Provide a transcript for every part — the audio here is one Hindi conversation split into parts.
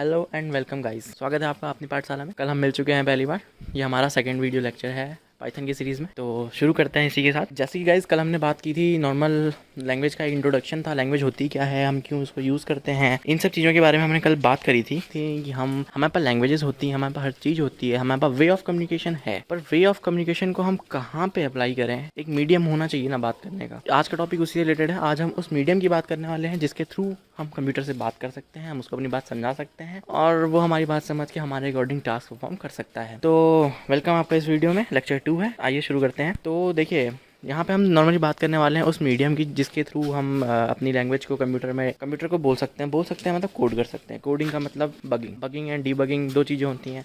हेलो एंड वेलकम गाइस, स्वागत है आपका अपनी पाठशाला में। कल हम मिल चुके हैं पहली बार। ये हमारा सेकंड वीडियो लेक्चर है पाइथन की सीरीज़ में, तो शुरू करते हैं इसी के साथ। जैसे कि गाइस कल हमने बात की थी, नॉर्मल लैंग्वेज का एक इंट्रोडक्शन था। लैंग्वेज होती क्या है, हम क्यों उसको यूज़ करते हैं, इन सब चीज़ों के बारे में हमने कल बात करी थी कि हमारे पास लैंग्वेजेस होती हैं, हमारे पास हर चीज़ होती है, हमारे पास वे ऑफ कम्युनिकेशन है, पर वे ऑफ कम्युनिकेशन को हम कहाँ पे अप्लाई करें। एक मीडियम होना चाहिए ना बात करने का। आज का टॉपिक उसी से रिलेटेड है। आज हम उस मीडियम की बात करने वाले हैं जिसके थ्रू हम कंप्यूटर से बात कर सकते हैं, हम उसको अपनी बात समझा सकते हैं और वो हमारी बात समझ के हमारे अकॉर्डिंग टास्क परफॉर्म कर सकता है। तो वेलकम आपका इस वीडियो में। लेक्चर 2 है, आइए शुरू करते हैं। तो देखिए, यहाँ पे हम नॉर्मली बात करने वाले हैं उस मीडियम की जिसके थ्रू हम अपनी लैंग्वेज को कंप्यूटर को बोल सकते हैं मतलब कोड कर सकते हैं। कोडिंग का मतलब बगिंग एंड डीबगिंग दो चीज़ें होती हैं।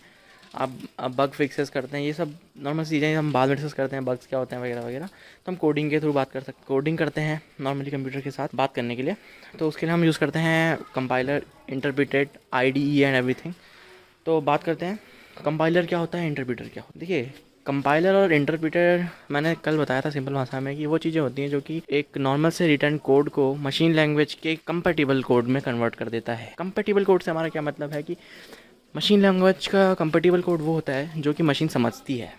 आप बग फिक्सेस करते हैं, ये सब नॉर्मल चीज़ें हम बाद में डिस्कस करते हैं, बग्स क्या होते हैं वगैरह वगैरह। तो हम कोडिंग के थ्रू बात कर सकते, कोडिंग करते हैं नॉर्मली कंप्यूटर के साथ बात करने के लिए। तो उसके लिए हम यूज़ करते हैं compiler, interpreted, IDE and everything. तो बात करते हैं कंपाइलर क्या होता है, इंटरप्रेटर क्या होता है। देखिए, कंपाइलर और इंटरप्रेटर मैंने कल बताया था सिंपल भाषा में कि वो चीज़ें होती हैं जो कि एक नॉर्मल से रिटर्न कोड को मशीन लैंग्वेज के कंपैटिबल कोड में कन्वर्ट कर देता है। कंपैटिबल कोड से हमारा क्या मतलब है कि मशीन लैंग्वेज का कंपैटिबल कोड वो होता है जो कि मशीन समझती है।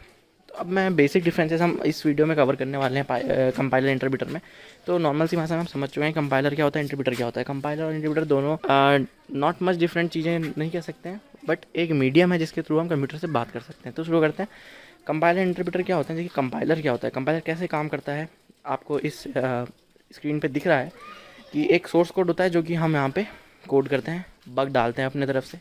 तो अब मैं बेसिक डिफरेंसेस हम इस वीडियो में कवर करने वाले हैं कंपाइलर इंटरप्रेटर में। तो नॉर्मल सी भाषा में हम समझ चुके हैं कंपाइलर क्या होता है, इंटरप्रेटर क्या होता है। कंपाइलर और इंटरप्रेटर दोनों नॉट मच डिफरेंट चीज़ें नहीं कह सकते हैं, बट एक मीडियम है जिसके थ्रू हम कंप्यूटर से बात कर सकते हैं। तो शुरू करते हैं। कंपाइलर इंटरप्रेटर क्या होता है। देखिए, कंपाइलर क्या होता है, कंपाइलर कैसे काम करता है, आपको इस स्क्रीन पर दिख रहा है कि एक सोर्स कोड होता है जो कि हम यहाँ पे कोड करते हैं, बग डालते हैं अपने तरफ से।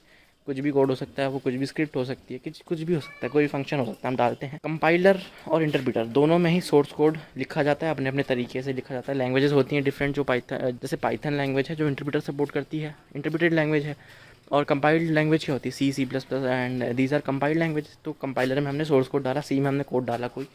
कुछ भी कोड हो सकता है, वो कुछ भी स्क्रिप्ट हो सकती है, कुछ भी हो सकता है, कोई भी फंक्शन हो सकता है, हम डालते हैं। कंपाइलर और इंटरप्रेटर दोनों में ही सोर्स कोड लिखा जाता है, अपने अपने तरीके से लिखा जाता है। लैंग्वेजेस होती हैं डिफरेंट, जो पाइथन, जैसे पाइथन लैंग्वेज है जो इंटरप्रेटर सपोर्ट करती है, इंटरप्रेटेड लैंग्वेज है। और कंपाइल्ड लैंग्वेज क्या होती है, C++ and these are compiled language. तो कंपाइलर में हमने सोर्स कोड डाला, सी में हमने कोड डाला कोई,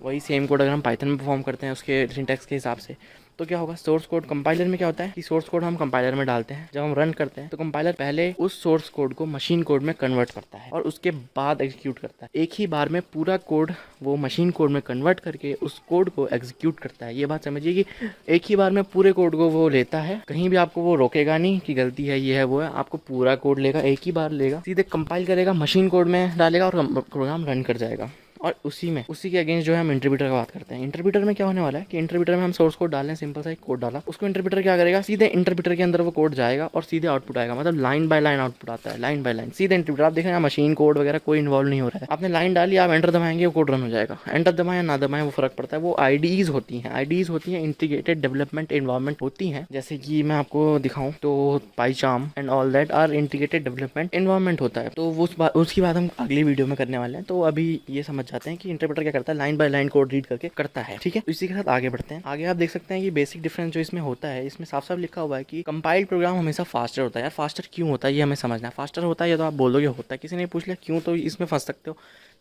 वही सेम कोड अगर हम पाइथन में परफॉर्म करते हैं उसके सिंटैक्स के हिसाब से, तो क्या होगा, सोर्स कोड कंपाइलर में क्या होता है कि सोर्स कोड हम कंपाइलर में डालते हैं, जब हम रन करते हैं तो कंपाइलर पहले उस सोर्स कोड को मशीन कोड में कन्वर्ट करता है और उसके बाद एग्जीक्यूट करता है। एक ही बार में पूरा कोड वो मशीन कोड में कन्वर्ट करके उस कोड को एग्जीक्यूट करता है। ये बात समझिए कि एक ही बार में पूरे कोड को वो लेता है, कहीं भी आपको वो रोकेगा नहीं कि गलती है, ये है वो है, आपको पूरा कोड लेगा, एक ही बार लेगा, सीधे कंपाइल करेगा, मशीन कोड में डालेगा और प्रोग्राम रन कर जाएगा। और उसी के अगेंस्ट जो है हम इंटरप्रेटर का बात करते हैं। इंटरप्रेटर में क्या होने वाला है कि इंटरप्रेटर में हम सोर्स कोड डालें, सिंपल सा एक कोड डाला, उसको इंटरप्रेटर क्या करेगा, सीधे इंटरप्रेटर के अंदर वो कोड जाएगा और सीधे आउटपुट आएगा, मतलब लाइन बाय लाइन आउटपुट आता है, लाइन बाय लाइन सीधे इंटरप्रेटर। आप देख रहे हैं मशीन कोड वगैरह कोई इन्वॉल्व नहीं हो रहा है, आपने लाइन डाली, आप एंटर दबाएंगे वो कोड रन हो जाएगा। एंटर दबाएं या ना दबाएं वो फर्क पड़ता है। वो IDEs होती हैं, इंटीग्रेटेड डेवलपमेंट एनवायरनमेंट होती हैं। जैसे कि मैं आपको दिखाऊं तो PyCharm and all that are integrated development environment होता है। तो उसकी बात हम अगली वीडियो में करने वाले हैं। तो अभी ये समझ जाते हैं कि इंटरप्रेटर क्या करता है, line by line code read करके करता है, ठीक है। तो इसी के साथ आगे बढ़ते हैं। आगे आप देख सकते हैं कि बेसिक डिफरेंस जो इसमें होता है, इसमें साफ साफ लिखा हुआ है कि कंपाइल्ड प्रोग्राम हमेशा फास्टर होता है। यार फास्टर क्यों होता है ये हमें समझना है। फास्टर होता है या तो आप बोलोगे होता है, किसी ने पूछ लिया क्यों, तो इसमें फंस सकते हो।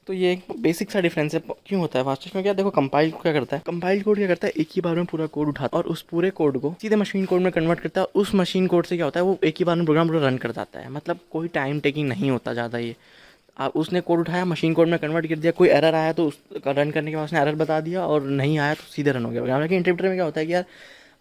तो ये एक बेसिक सा डिफरेंस है, क्यों होता है फास्टर। क्योंकि देखो, कंपाइल क्या करता है, कंपाइल्ड कोड क्या करता है, एक ही बार में पूरा कोड उठाता है और उस पूरे कोड को सीधे मशीन कोड में कन्वर्ट करता है। उस मशीन कोड से क्या होता है, वो एक ही बार में प्रोग्राम पूरा रन कर जाता है, मतलब कोई टाइम टेकिंग नहीं होता ज़्यादा। ये आप उसने कोड उठाया, मशीन कोड में कन्वर्ट कर दिया, कोई एरर आया तो उसका रन करने के बाद उसने एरर बता दिया, और नहीं आया तो सीधे रन हो गया प्रोग्राम। लेकिन इंटरप्रेटर में क्या होता है कि यार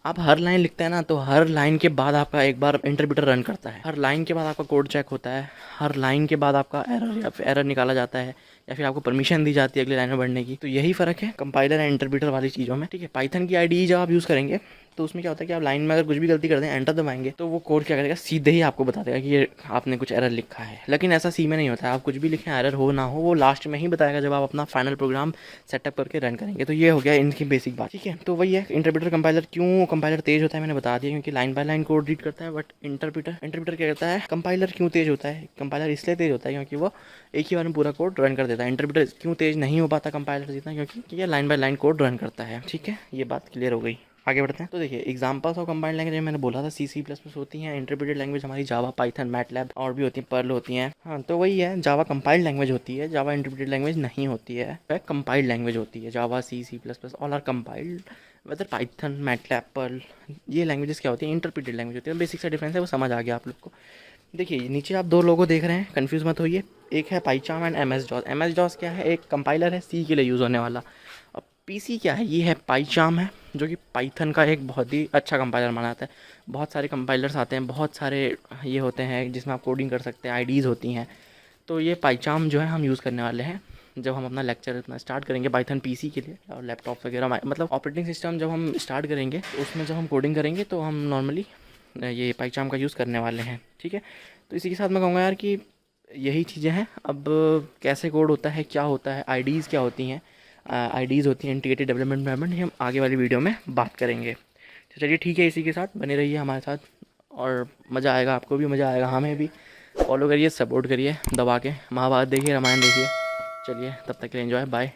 आप हर लाइन लिखते हैं ना, तो हर लाइन के बाद आपका एक बार इंटरप्रेटर रन करता है, हर लाइन के बाद आपका कोड चेक होता है, हर लाइन के बाद आपका एरर या फिर एरर निकाला जाता है, या फिर आपको परमिशन दी जाती है अगली लाइन में बढ़ने की। तो यही फ़र्क है कंपाइलर एंड इंटरप्रेटर वाली चीज़ों में, ठीक है। पाइथन की IDE जब आप यूज़ करेंगे तो उसमें क्या होता है कि आप लाइन में अगर कुछ भी गलती कर दें, एंटर दबाएंगे, तो वो कोड क्या करेगा, सीधे ही आपको बता देगा कि ये आपने कुछ एरर लिखा है। लेकिन ऐसा सी में नहीं होता है, आप कुछ भी लिखें, एरर हो ना हो, वो लास्ट में ही बताएगा जब आप अपना फाइनल प्रोग्राम सेटअप करके रन करेंगे। तो ये हो गया इनकी बेसिक बात, ठीक है। तो वही है इंटरप्रेटर कंपाइलर। क्यों कंपाइलर तेज होता है मैंने बता दिया, क्योंकि line by line code read करता है। बट इंटरप्रेटर क्या करता है, कंपाइलर क्यों तेज होता है, कंपाइलर इसलिए तेज होता है क्योंकि वो एक ही बार में पूरा कोड रन कर देता है। इंटरप्रेटर क्यों तेज नहीं हो पाता कंपाइलर जितना, क्योंकि ये line by line code run करता है, ठीक है। ये बात क्लियर हो गई, आगे बढ़ते हैं। तो देखिए, एग्जांपल्स ऑफ कंपाइल्ड लैंग्वेज मैंने बोला था C++ होती हैं। इंटरप्रेटेड लैंग्वेज हमारी जावा, पाइथन, मैटलैब और भी होती हैं, पर्ल होती हैं। हाँ, तो वही है, जावा कंपाइल्ड लैंग्वेज होती है, जावा इंटरप्रेटेड लैंग्वेज नहीं होती है, वह कंपाइल्ड लैंग्वेज होती है। Java, C++ all are compiled, whether Python, MATLAB, Perl, ये लैंग्वेजेस क्या होती हैं, इंटरप्रेटेड लैंग्वेज होती है। बेसिक सा डिफरेंस है, वो समझ आ गया आप लोग को। देखिए, नीचे आप दो लोगो देख रहे हैं, कंफ्यूज मत होइए। एक है पाइचार्म एंड MS-DOS। MS-DOS क्या है, एक कंपाइलर है, सी के लिए यूज़ होने वाला। और PC क्या है, ये है पाइचार्म है, जो कि पाइथन का एक बहुत ही अच्छा कंपाइलर माना जाता है। बहुत सारे कंपाइलर्स आते हैं, बहुत सारे ये होते हैं जिसमें आप कोडिंग कर सकते हैं, आईडीज़ होती हैं। तो ये पाइचार्म जो है हम यूज़ करने वाले हैं जब हम अपना लेक्चर अपना स्टार्ट करेंगे पाइथन पीसी के लिए और लैपटॉप वगैरह, मतलब ऑपरेटिंग सिस्टम जब हम स्टार्ट करेंगे तो उसमें जब हम कोडिंग करेंगे तो हम नॉर्मली ये पाइचार्म का यूज़ करने वाले हैं। ठीक है, तो इसी के साथ मैं कहूँगा यार कि यही चीज़ें हैं। अब कैसे कोड होता है, क्या होता है, आईडीज़ क्या होती हैं, आईडीज़ होती हैं इंटीग्रेटेड डेवलपमेंट एनवायरनमेंट, ये हम आगे वाली वीडियो में बात करेंगे। तो चलिए ठीक है, इसी के साथ बने रहिए हमारे साथ और मज़ा आएगा, आपको भी मज़ा आएगा, हमें भी। फॉलो करिए, सपोर्ट करिए दबा के, महाभारत देखिए, रामायण देखिए। चलिए तब तक के लिए एंजॉय, बाय।